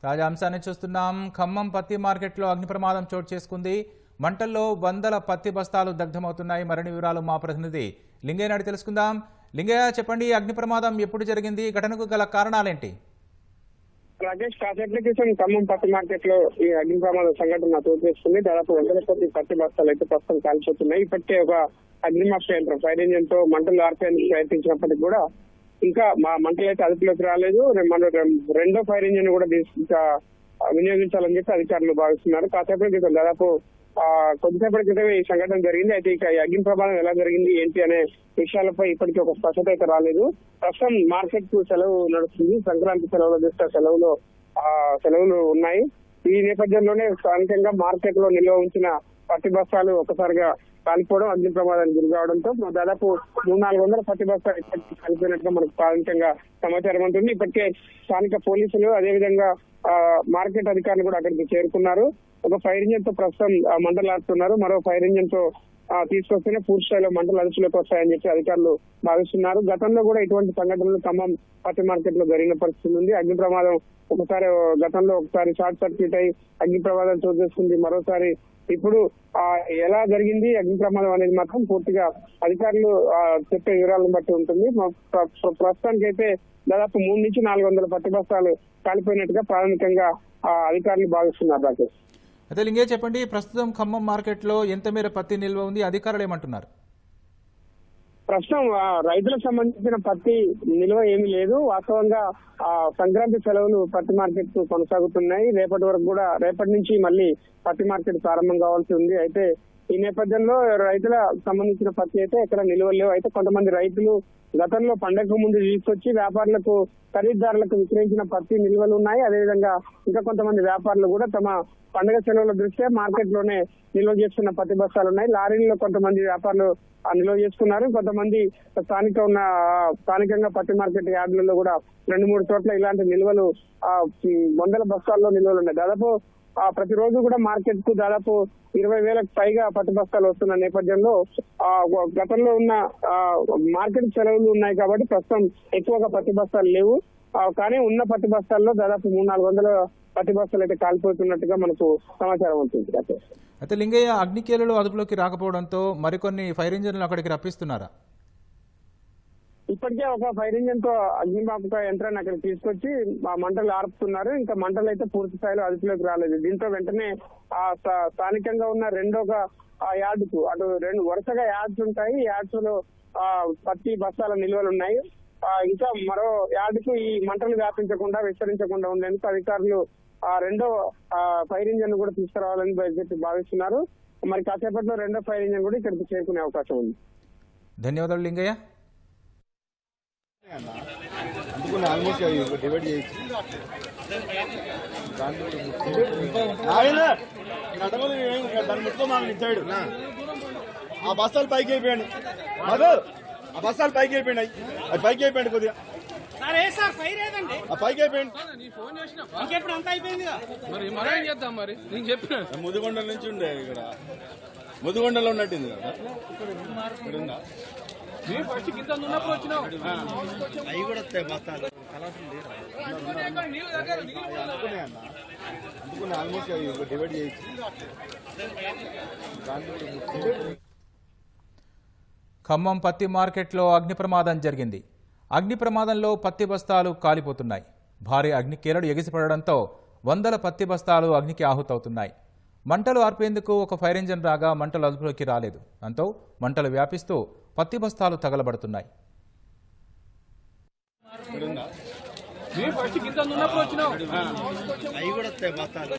తాజా అంశాన్ని చూస్తున్నాం. ఖమ్మం పత్తి మార్కెట్లో అగ్ని ప్రమాదం చోటు చేసుకుంది. మంటల్లో వందల పత్తి బస్తాలు దగ్ధమవుతున్నాయి. మరిన్ని వివరాలు మా ప్రతినిధి లింగయ్య నాడి తెలుసుకుందాం. లింగయ్య, చెప్పండి, అగ్ని ప్రమాదం ఎప్పుడు జరిగింది? ఘటనకు గల కారణాలేంటి? రాకేష్, కాసేపటి క్రితం ఖమ్మం పత్తి మార్కెట్ లో ఈ అగ్ని ప్రమాద సంఘటన చోటు చేసుకుంది. దాదాపు వందల కొద్ది పత్తి బస్తాలు అయితే ప్రస్తుతం కాల్చిపోతున్నాయి. ఇప్పటికే ఒక అగ్నిమాపక యంత్రం ఫైర్ ఇంజిన్ తో మంటలు ఆర్పేందుకు ప్రయత్నించినప్పటికీ కూడా ఇంకా మంటలు అయితే అదుపులోకి రాలేదు. మన రెండో ఫైర్ ఇంజిన్ కూడా వినియోగించాలని చెప్పి అధికారులు భావిస్తున్నారు. కాసేపటి క్రితం దాదాపు కొద్దిసేపటి క్రితం ఈ సంఘటన జరిగింది. అయితే ఇక అగ్ని ప్రమాదం ఎలా జరిగింది ఏంటి అనే విషయాలపై ఇప్పటికీ ఒక స్పష్టత అయితే రాలేదు. ప్రస్తుతం మార్కెట్ కు సెలవు నడుస్తుంది. సంక్రాంతి సెలవుల దృష్ట్యా సెలవులు ఉన్నాయి. ఈ నేపథ్యంలోనే స్థానికంగా మార్కెట్ లో నిల్వ ఉంచిన పత్తి బస్తాలు ఒక్కసారిగా కాలిపోవడం, అగ్ని ప్రమాదానికి గురి కావడంతో దాదాపు 300-400 పత్తి బస్తాలు ఇప్పటికీ కాలిపోయినట్టుగా మనకు ప్రాథమికంగా సమాచారం ఉంటుంది. ఇప్పటికే స్థానిక పోలీసులు అదేవిధంగా మార్కెట్ అధికారులు కూడా అక్కడికి చేరుకున్నారు. ఒక ఫైర్ ఇంజిన్ తో ప్రస్తుతం మంటలు ఆడుతున్నారు. మరో ఫైర్ ఇంజిన్ తో తీసుకొస్తేనే పూర్తి స్థాయిలో మంటలు అదుపులోకి వస్తాయని చెప్పి అధికారులు భావిస్తున్నారు. గతంలో కూడా ఇటువంటి సంఘటనలు ఖమ్మం పత్తి మార్కెట్ లో జరిగిన పరిస్థితి ఉంది. అగ్ని ప్రమాదం గతంలో ఒకసారి షార్ట్ సర్క్యూట్ అయి అగ్ని ప్రమాదం చోటు చేసుకుంది. మరోసారి ఇప్పుడు ఎలా జరిగింది అగ్ని ప్రమాదం అనేది మాత్రం పూర్తిగా అధికారులు చెప్పే వివరాలను బట్టి ఉంటుంది. ప్రస్తుతానికి అయితే దాదాపు 300-400 పత్తి బస్తాలు కాలిపోయినట్టుగా ప్రాథమికంగా అధికారులు భావిస్తున్నారు. రాకేష్, అయితే లింగే, చెప్పండి, ప్రస్తుతం ఖమ్మం మార్కెట్ లో ఎంత మేర పత్తి నిల్వ ఉంది? అధికారులు ఏమంటున్నారు? ప్రస్తుతం రైతులకు సంబంధించిన పత్తి నిల్వ ఏమీ లేదు. వాస్తవంగా సంక్రాంతి సెలవులు పత్తి మార్కెట్ కొనసాగుతున్నాయి. రేపటి నుంచి మళ్ళీ పత్తి మార్కెట్ ప్రారంభం కావాల్సి ఉంది. అయితే ఈ నేపథ్యంలో రైతులకు సంబంధించిన పత్తి అయితే ఎక్కడ నిల్వలు లేవు. అయితే కొంతమంది రైతులు గతంలో పండగకు ముందు తీసుకొచ్చి వ్యాపారులకు, ఖరీదారులకు విక్రయించిన పత్తి నిల్వలు ఉన్నాయి. అదేవిధంగా ఇంకా కొంతమంది వ్యాపారులు కూడా తమ పండుగ సెలవుల దృష్ట్యా మార్కెట్ లోనే నిల్వ చేస్తున్న పత్తి బస్తాలు ఉన్నాయి. లారీల్లో కొంతమంది వ్యాపారులు నిల్వ చేసుకున్నారు. కొంతమంది స్థానికంగా పత్తి మార్కెట్ యార్డులలో కూడా 2-3 చోట్ల ఇలాంటి నిల్వలు వందల బస్తాల్లో నిల్వలు ఉన్నాయి. దాదాపు ప్రతిరోజు కూడా మార్కెట్ కు దాదాపు 20,000కు పైగా పత్తి బస్తాలు వస్తున్న నేపథ్యంలో గతంలో ఉన్న మార్కెట్ సెలవులు ఉన్నాయి కాబట్టి ప్రస్తుతం ఎక్కువగా పత్తి బస్తాలు లేవు. కానీ ఉన్న పత్తి బస్తాల్లో దాదాపు 300-400 పత్తి బస్తాలు అయితే కాలిపోతున్నట్టుగా మనకు సమాచారం ఉంటుంది. అయితే లింగయ్య, అగ్నికేలులు అదుపులోకి రాకపోవడంతో మరికొన్ని ఫైర్ ఇంజన్లు అక్కడికి రప్పిస్తున్నారా? ఇప్పటికే ఒక ఫైర్ ఇంజిన్ తో అగ్నిమాపక యంత్రాన్ని అక్కడ తీసుకొచ్చి మంటలు ఆర్పుతున్నారు. ఇంకా మంటలు అయితే పూర్తి స్థాయిలో అదుపులోకి రాలేదు. దీంతో వెంటనే స్థానికంగా ఉన్న రెండొక యార్డుకు వరుసగా యార్డ్స్ ఉంటాయి. యార్డ్స్ లో పత్తి బస్తాల నిల్వలు ఉన్నాయి. ఇంకా మరో యార్డుకు ఈ మంటలు వ్యాపించకుండా, విస్తరించకుండా ఉండేందుకు అధికారులు రెండో ఫైర్ ఇంజిన్ కూడా తీసుకురావాలని చెప్పి భావిస్తున్నారు. మరి కాసేపట్లో రెండో ఫైర్ ఇంజిన్ కూడా ఇక్కడికి చేరుకునే అవకాశం ఉంది. ధన్యవాదాలు లింగయ్య. ఆల్మోస్ట్ డివైడ్ చేయొచ్చు. దాన్ని ముట్టుకోమని ఇచ్చాడు. ఆ బస్తాలు పైకి అయిపోయాడు. ఆ బస్తాలు పైకి అయిపోయినాయి. అది పైకి అయిపోయాడు కొద్దిగా. పైకి అయిపోయింది. ముదిగొండ నుంచి ఉండే ఇక్కడ ముదిగొండలో ఉన్నట్టుంది కదా. అవి కూడా వస్తాయి బస్తాలు. అందుకుని ఆల్మోస్ట్ డివైడ్ చేయొచ్చు. ఖమ్మం పత్తి మార్కెట్లో అగ్ని ప్రమాదం జరిగింది. అగ్ని ప్రమాదంలో పత్తి బస్తాలు కాలిపోతున్నాయి. భారీ అగ్నికేరడు ఎగిసిపడడంతో వందల పత్తి బస్తాలు అగ్నికి ఆహుతవుతున్నాయి. మంటలు ఆర్పేందుకు ఒక ఫైర్ ఇంజిన్ రాగా మంటలు అదుపులోకి రాలేదు. దాంతో మంటలు వ్యాపిస్తూ పత్తి బస్తాలు తగలబడుతున్నాయి. అవి కూడా వస్తాయి బస్తాలు.